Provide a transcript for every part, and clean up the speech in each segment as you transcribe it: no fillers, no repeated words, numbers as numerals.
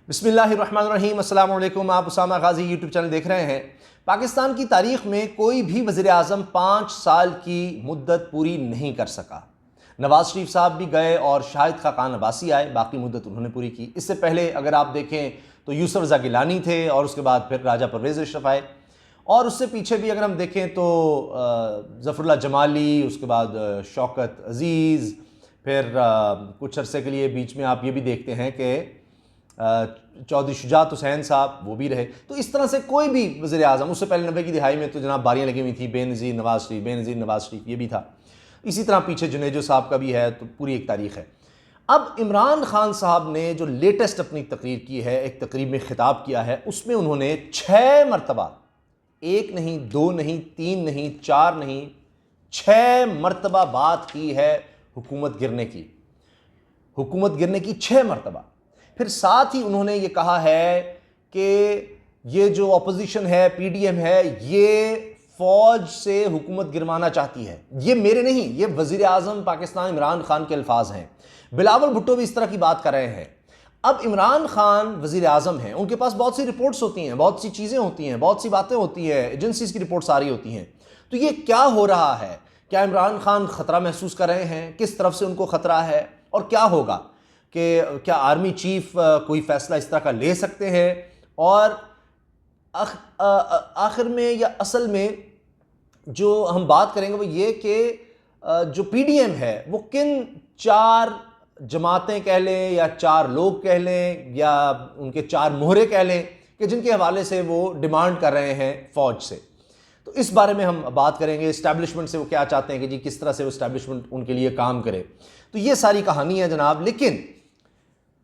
बिस्मिल्लाहिर्रहमानिर्रहीम, अस्सलाम वालेकुम। आप उसामा गाजी यूट्यूब चैनल देख रहे हैं। पाकिस्तान की तारीख में कोई भी वज़ीर आज़म 5 साल की मुद्दत पूरी नहीं कर सका। नवाज़ शरीफ साहब भी गए और शाहिद खाकान अब्बासी आए, बाकी मुद्दत उन्होंने पूरी की। इससे पहले अगर आप देखें तो यूसुफ रज़ा गिलानी थे और उसके बाद फिर राजा परवेज़ अशरफ आए, और उससे पीछे भी अगर हम देखें तो ज़फ़रुल्लाह जमाली, उसके बाद शौकत अज़ीज़, फिर कुछ अरसे के लिए बीच में आप ये भी देखते हैं कि चौधरी शुजात हुसैन साहब वो भी रहे। तो इस तरह से कोई भी वज़ीर आज़म, उससे पहले 90 की दिहाई में तो जनाब बारियाँ लगी हुई थी, बेनज़ीर नवाज़ शरीफ, बेनज़ीर नवाज़ शरीफ ये भी था। इसी तरह पीछे जुनेजो साहब का भी है, तो पूरी एक तारीख़ है। अब इमरान खान साहब ने जो लेटेस्ट अपनी तकरीर की है, एक तकरीब में खिताब किया है, उसमें उन्होंने 6 मरतबा, 1 नहीं, 2 नहीं, 3 नहीं, 4 नहीं, 6 मरतबा बात की है हुकूमत गिरने की, हुकूमत गिरने की 6 मरतबा। फिर साथ ही उन्होंने ये कहा है कि ये जो अपोजिशन है, पीडीएम है, ये फौज से हुकूमत गिरवाना चाहती है। ये मेरे नहीं, ये वजीर आजम पाकिस्तान इमरान खान के अल्फाज हैं। बिलावल भुट्टो भी इस तरह की बात कर रहे हैं। अब इमरान खान वजीर आजम हैं, उनके पास बहुत सी रिपोर्ट्स होती हैं, बहुत सी चीज़ें होती हैं, बहुत सी बातें होती हैं, एजेंसीज की रिपोर्ट्स आ रही होती हैं। तो ये क्या हो रहा है? क्या इमरान खान ख़तरा महसूस कर रहे हैं? किस तरफ से उनको ख़तरा है और क्या होगा? कि क्या आर्मी चीफ कोई फ़ैसला इस तरह का ले सकते हैं? और आखिर में या असल में जो हम बात करेंगे वो ये कि जो पीडीएम है वो किन 4 जमातें कह लें या 4 लोग कह लें या उनके 4 मोहरे कह लें कि जिनके हवाले से वो डिमांड कर रहे हैं फ़ौज से। तो इस बारे में हम बात करेंगे। इस्टेब्लिशमेंट से वो क्या चाहते हैं कि जी किस तरह से वो इस्टेब्लिशमेंट उनके लिए काम करे। तो ये सारी कहानी है जनाब। लेकिन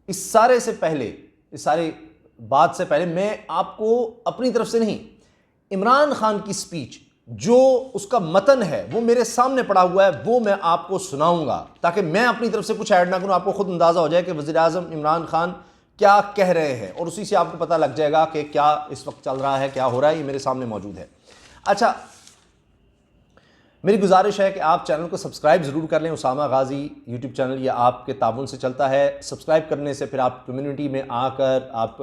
इस सारे से पहले, इस सारी बात से पहले मैं आपको अपनी तरफ से नहीं, इमरान खान की स्पीच जो उसका मतन है वो मेरे सामने पड़ा हुआ है, वो मैं आपको सुनाऊंगा ताकि मैं अपनी तरफ से कुछ ऐड ना करूं, आपको खुद अंदाज़ा हो जाए कि वज़ीर आज़म इमरान खान क्या कह रहे हैं और उसी से आपको पता लग जाएगा कि क्या इस वक्त चल रहा है, क्या हो रहा है। ये मेरे सामने मौजूद है। अच्छा, मेरी गुजारिश है कि आप चैनल को सब्सक्राइब ज़रूर कर लें। उसामा गाजी यूट्यूब चैनल ये आपके ताउन से चलता है। सब्सक्राइब करने से फिर आप कम्युनिटी में आकर आप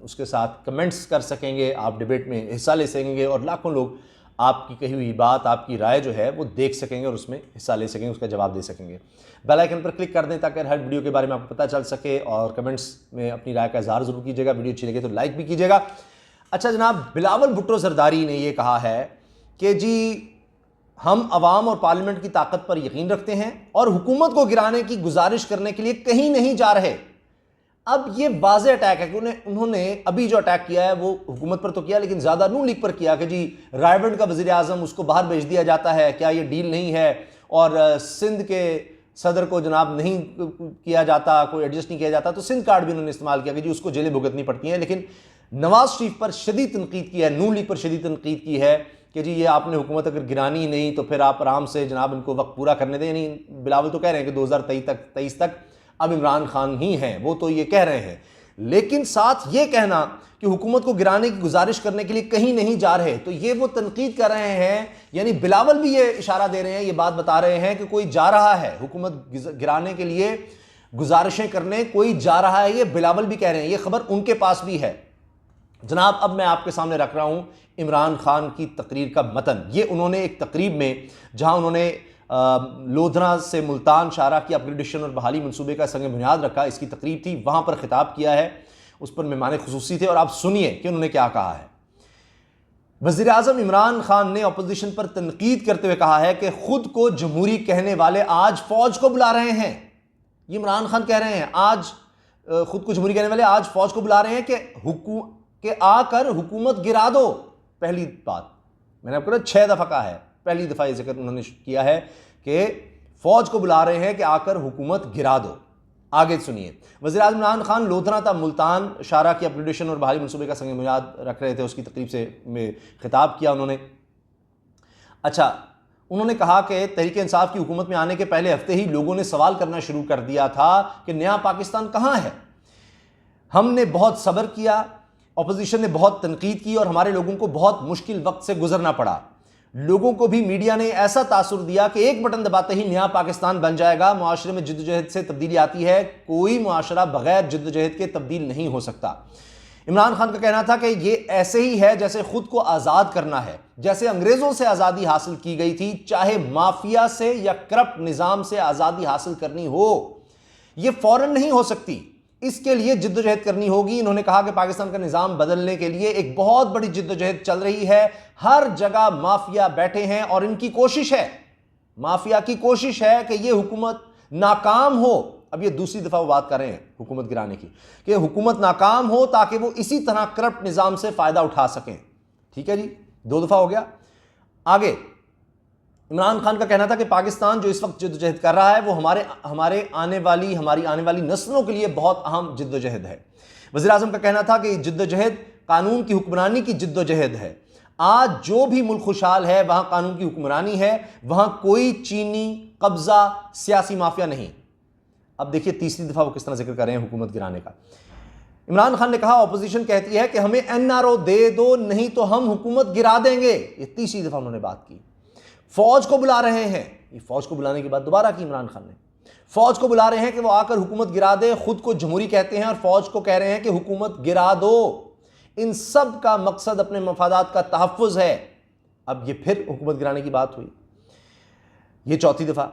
उसके साथ कमेंट्स कर सकेंगे, आप डिबेट में हिस्सा ले सकेंगे और लाखों लोग आपकी कही हुई बात, आपकी राय जो है वो देख सकेंगे और उसमें हिस्सा ले सकेंगे, उसका जवाब दे सकेंगे। बेल आइकन पर क्लिक कर दें ताकि हर वीडियो के बारे में आपको पता चल सके, और कमेंट्स में अपनी राय का इजहार ज़रूर कीजिएगा। वीडियो अच्छी लगे तो लाइक भी कीजिएगा। अच्छा जनाब, बिलावल भुट्टो जरदारी ने यह कहा है कि जी हम अवाम और पार्लियामेंट की ताकत पर यकीन रखते हैं और हुकूमत को गिराने की गुजारिश करने के लिए कहीं नहीं जा रहे। अब ये वाज़ेह अटैक है कि उन्होंने अभी जो अटैक किया है वो हुकूमत पर तो किया, लेकिन ज़्यादा नून लीग पर किया कि जी रायबंड का वज़ीर आज़म उसको बाहर भेज दिया जाता है, क्या ये डील नहीं है? और सिंध के सदर को जनाब नहीं किया जाता, कोई एडजस्ट नहीं किया जाता, तो सिंध कार्ड भी उन्होंने इस्तेमाल किया कि जी उसको जेलें भुगतनी पड़ती हैं। लेकिन नवाज़ शरीफ पर शदीद तनकीद की है, नून लीग पर शदीद तनकीद की है कि जी ये आपने हुकूमत अगर गिरानी ही नहीं तो फिर आप आराम से जनाब इनको वक्त पूरा करने दें। यानी बिलावल तो कह रहे हैं कि 2023 तक अब इमरान खान ही हैं, वो तो ये कह रहे हैं, लेकिन साथ ये कहना कि हुकूमत को गिराने की गुजारिश करने के लिए कहीं नहीं जा रहे, तो ये वो तनकीद कर रहे हैं। यानी बिलावल भी ये इशारा दे रहे हैं, ये बात बता रहे हैं कि कोई जा रहा है हुकूमत गिराने के लिए, गुजारिशें करने कोई जा रहा है। ये बिलावल भी कह रहे हैं, ये खबर उनके पास भी है जनाब। अब मैं आपके सामने रख रहा हूं इमरान खान की तकरीर का मतन। ये उन्होंने एक तकरीब में, जहां उन्होंने लोधना से मुल्तान शाहराह की अपग्रेडेशन और बहाली मंसूबे का संग बुनियाद रखा, इसकी तकरीब थी, वहां पर खिताब किया है, उस पर मेहमान खुसूसी थे। और आप सुनिए कि उन्होंने क्या कहा है। वज़ीर आज़म इमरान खान ने अपोजिशन पर तनकीद करते हुए कहा है कि खुद को जमहूरी कहने वाले आज फौज को बुला रहे हैं। ये इमरान खान कह रहे हैं, आज खुद को जमहूरी कहने वाले आज फौज को बुला रहे हैं कि आकर हुकूमत गिरा दो। पहली बात मैंने आपको 6 दफ़ा कहा है, पहली दफ़ा ये जिक्र उन्होंने किया है कि फौज को बुला रहे हैं कि आकर हुकूमत गिरा दो। आगे सुनिए, वज़ीर आज़म इमरान खान लोधना था मुल्तान शाहराह की अपग्रेडेशन और बहाली मंसूबे का संग बुनियाद रख रहे थे, उसकी तकरीब से में खिताब किया उन्होंने। अच्छा, उन्होंने कहा कि तहरीक इंसाफ की हुकूमत में आने के पहले हफ्ते ही लोगों ने सवाल करना शुरू कर दिया था कि नया पाकिस्तान कहाँ है। हमने बहुत सब्र किया, अपोजिशन ने बहुत तनकीद की और हमारे लोगों को बहुत मुश्किल वक्त से गुजरना पड़ा। लोगों को भी मीडिया ने ऐसा तासुर दिया कि एक बटन दबाते ही नया पाकिस्तान बन जाएगा, मुआशरे में जिद्दोजहद से तब्दीली आती है, कोई मुआशरा बगैर जिद्दोजहद के तब्दील नहीं हो सकता। इमरान खान का कहना था कि ये ऐसे ही है जैसे खुद को आज़ाद करना है, जैसे अंग्रेज़ों से आज़ादी हासिल की गई थी, चाहे माफिया से या करप्ट निज़ाम से आज़ादी हासिल करनी हो, ये फौरन नहीं हो सकती, इसके लिए जिद्दोजहद करनी होगी। इन्होंने कहा कि पाकिस्तान का निज़ाम बदलने के लिए एक बहुत बड़ी जिद्दोजहद चल रही है, हर जगह माफिया बैठे हैं और इनकी कोशिश है, माफिया की कोशिश है कि ये हुकूमत नाकाम हो। अब ये दूसरी दफा वो बात कर रहे हैं हुकूमत गिराने की, कि हुकूमत नाकाम हो ताकि वो इसी तरह करप्ट निज़ाम से फ़ायदा उठा सकें। ठीक है जी, 2 दफ़ा हो गया। आगे इमरान खान का कहना था कि पाकिस्तान जो इस वक्त जिद्दोजहद कर रहा है वो हमारी आने वाली नस्लों के लिए बहुत अहम जिद्दोजहद है। वज़ीर आज़म का कहना था कि जिद्दोजहद कानून की हुक्मरानी की जिद्दोजहद है। आज जो भी मुल्क खुशहाल है वहां कानून की हुक्मरानी है, वहां कोई चीनी कब्जा सियासी माफिया नहीं। अब देखिए तीसरी दफा वो किस तरह जिक्र कर रहे हैं हुकूमत गिराने का। इमरान खान ने कहा ऑपोजिशन कहती है कि हमें एनआरओ दे दो, नहीं तो हम हुकूमत गिरा देंगे। ये तीसरी दफा उन्होंने बात की। फौज को बुला रहे हैं, ये फौज को बुलाने की बात दोबारा की इमरान खान ने। फौज को बुला रहे हैं कि वो आकर हुकूमत गिरा दे, खुद को जमहूरी कहते हैं और फौज को कह रहे हैं कि हुकूमत गिरा दो। इन सब का मकसद अपने मफादात का तहफ़्फ़ुज़ है। अब ये फिर हुकूमत गिराने की बात हुई, ये चौथी दफा।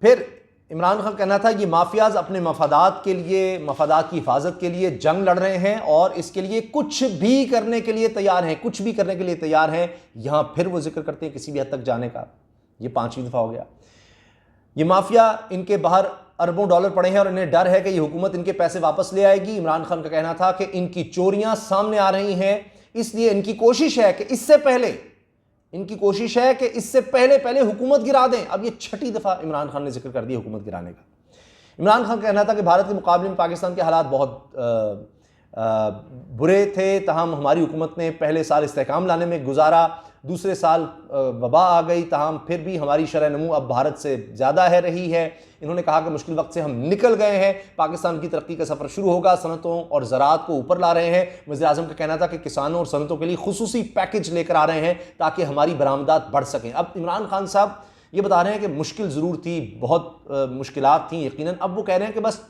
फिर इमरान खान कहना था ये माफियाज अपने मफादात के लिए, मफादात की हिफाजत के लिए जंग लड़ रहे हैं और इसके लिए कुछ भी करने के लिए तैयार हैं, कुछ भी करने के लिए तैयार हैं। यहां फिर वो जिक्र करते हैं किसी भी हद तक जाने का। ये 5वीं दफा हो गया। ये माफिया, इनके बाहर अरबों डॉलर पड़े हैं और इन्हें डर है कि ये हुकूमत इनके पैसे वापस ले आएगी। इमरान खान का कहना था कि इनकी चोरियां सामने आ रही हैं, इसलिए इनकी कोशिश है कि इससे पहले हुकूमत गिरा दें। अब ये 6ठी दफा इमरान खान ने जिक्र कर दिया हुकूमत गिराने का। इमरान खान का कहना था कि भारत के मुकाबले में पाकिस्तान के हालात बहुत बुरे थे, तहम हमारी हुकूमत ने पहले साल इस्तेहकाम लाने में गुजारा, दूसरे साल वबा आ गई, तहम फिर भी हमारी शरह नमू अब भारत से ज़्यादा है रही है। इन्होंने कहा कि मुश्किल वक्त से हम निकल गए हैं, पाकिस्तान की तरक्की का सफ़र शुरू होगा, सनतों और ज़राअत को ऊपर ला रहे हैं। वज़ीर आज़म का कहना था कि किसानों और सनतों के लिए खुसूसी पैकेज लेकर आ रहे हैं ताकि हमारी बरामदात बढ़ सकें। अब इमरान खान साहब ये बता रहे हैं कि मुश्किल ज़रूर थी, बहुत मुश्किलात थी यकीनन। अब वो कह रहे हैं कि बस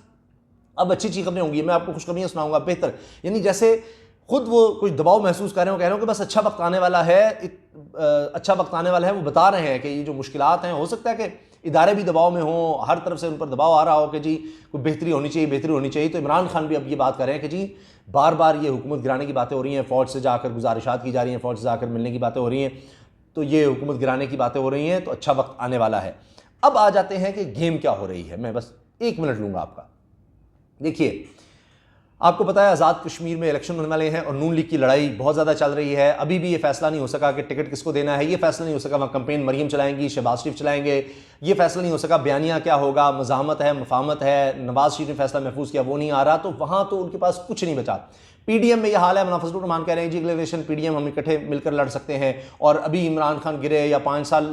अब अच्छी खबरें होंगी, मैं आपको खुशखबरियाँ सुनाऊंगा बेहतर, यानी जैसे खुद वो कुछ दबाव महसूस कर रहे हो, कह रहे हो कि बस अच्छा वक्त आने वाला है, वो बता रहे हैं कि ये जो मुश्किलात हैं, हो सकता है कि इदारे भी दबाव में हों, हर तरफ से उन पर दबाव आ रहा हो कि जी कोई बेहतरी होनी चाहिए। तो इमरान खान भी अब ये बात कर रहे हैं कि जी बार बार ये हुकूमत गिराने की बातें हो रही हैं, फ़ौज से जाकर गुजारिशात की जा रही हैं, फ़ौज से जाकर मिलने की बातें हो रही हैं, तो ये हुकूमत गिराने की बातें हो रही हैं, तो अच्छा वक्त आने वाला है। अब आ जाते हैं कि गेम क्या हो रही है। मैं बस 1 मिनट लूँगा आपका। देखिए, आपको पता है आज़ाद कश्मीर में इलेक्शन होने वाले हैं और नून लीग की लड़ाई बहुत ज़्यादा चल रही है। अभी भी ये फैसला नहीं हो सका कि टिकट किसको देना है, ये फैसला नहीं हो सका वहाँ कैंपेन मरीम चलाएंगी, शहबाज शरीफ चलाएंगे, ये फैसला नहीं हो सका बयानिया क्या होगा, मज़ाहमत है, मफाहमत है, नवाज शरीफ ने फैसला महफूज किया वो नहीं आ रहा, तो वहाँ तो उनके पास कुछ नहीं बचा। पीडीएम में यह हाल है, मुनाफ़ फजलुर रहमान कह रहे हैं जी अगले इलेक्शन पीडीएम हम इकट्ठे मिलकर लड़ सकते हैं, और अभी इमरान खान गिरे या 5 साल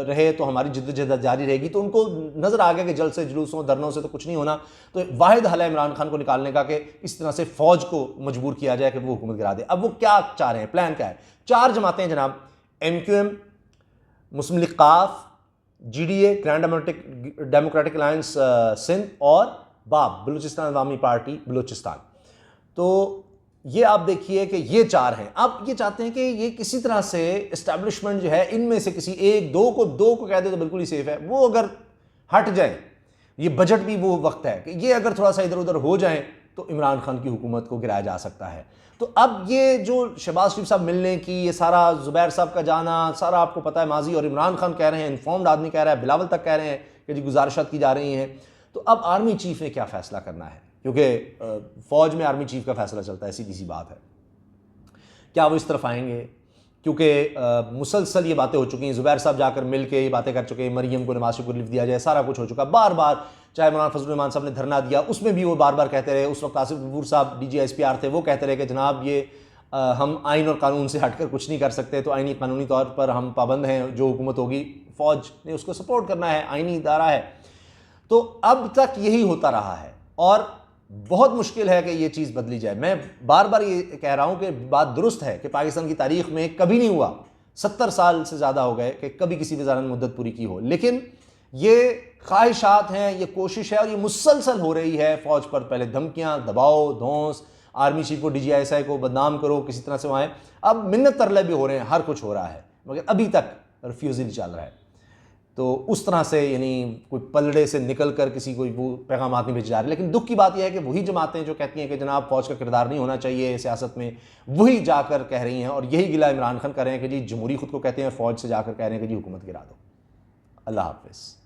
रहे तो हमारी जिद्दोजहद जारी रहेगी। तो उनको नज़र आ गया कि जल्द से जुलूसों धरनों से तो कुछ नहीं होना, तो वाहिद हल है इमरान खान को निकालने का कि इस तरह से फ़ौज को मजबूर किया जाए कि वो हुकूमत गिरा दे। अब वो क्या चाह रहे हैं, प्लान क्या है? 4 जमातें जनाब, MQM, मुस्लिम लीग काफ, GDA ग्रैंड डेमोक्रेटिक अलायंस सिंध और बाब बलूचिस्तान अवामी पार्टी बलूचिस्तान। तो ये आप देखिए कि ये 4 हैं। अब ये चाहते हैं कि ये किसी तरह से इस्टेब्लिशमेंट जो है इनमें से किसी एक दो को कह दे तो बिल्कुल ही सेफ है। वो अगर हट जाए, ये बजट भी वो वक्त है कि ये अगर थोड़ा सा इधर उधर हो जाए तो इमरान खान की हुकूमत को गिराया जा सकता है। तो अब ये जो शहबाज शरीफ साहब मिलने की, ये सारा जुबैर साहब का जाना, सारा आपको पता है माजी, और इमरान खान कह रहे हैं, इन्फॉर्म्ड आदमी कह रहा है, बिलावल तक कह रहे हैं कि जी गुजारिशात की जा रही हैं। तो अब आर्मी चीफ ने क्या फैसला करना है, क्योंकि फ़ौज में आर्मी चीफ का फैसला चलता है, सीधी सी बात है। क्या वो इस तरफ आएंगे? क्योंकि मुसलसल ये बातें हो चुकी हैं, जुबैर साहब जाकर मिल के ये बातें कर चुके हैं, मरीम को, नवाज शरीफ को लिफ्ट दिया जाए, सारा कुछ हो चुका। बार बार चाहे मुनाफ़ फजलुर रहमान साहब ने धरना दिया, उसमें भी वो बार बार कहते रहे। उस वक्त आसिफ गफूर साहब DGSPR थे, वो कहते रहे कि जनाब ये हम आइन और कानून से हटकर कुछ नहीं कर सकते, तो आइनी कानूनी तौर पर हम पाबंद हैं, जो हुकूमत होगी फ़ौज ने उसको सपोर्ट करना है, आइनी इदारा है। तो अब तक यही होता रहा है और बहुत मुश्किल है कि ये चीज़ बदली जाए। मैं बार बार ये कह रहा हूँ कि बात दुरुस्त है कि पाकिस्तान की तारीख़ में कभी नहीं हुआ 70 साल से ज़्यादा हो गए कि कभी किसी वज़ारत ने मुद्दत पूरी की हो। लेकिन ये ख्वाहिशात हैं, ये कोशिश है और ये मुसलसल हो रही है। फ़ौज पर पहले धमकियाँ, दबाव, धौंस, आर्मी चीफ को, DGISI को बदनाम करो, किसी तरह से वहाँ। अब मिन्नत तरले भी हो रहे हैं, हर कुछ हो रहा है, मगर अभी तक रिफ्यूज़ल चल रहा है। तो उस तरह से यानी कोई पलड़े से निकल कर किसी को वो पैगाम नहीं भेजे जा रहे। लेकिन दुख की बात यह है कि वही जमातें जो कहती हैं कि जनाब फ़ौज का किरदार नहीं होना चाहिए सियासत में, वही जाकर कह रही हैं और यही गिला इमरान खान कर रहे हैं कि जी जमहूरी खुद को कहते हैं, फ़ौज से जाकर कह रहे हैं कि जी हुकूमत गिरा दो। अल्लाह हाफ़िज़।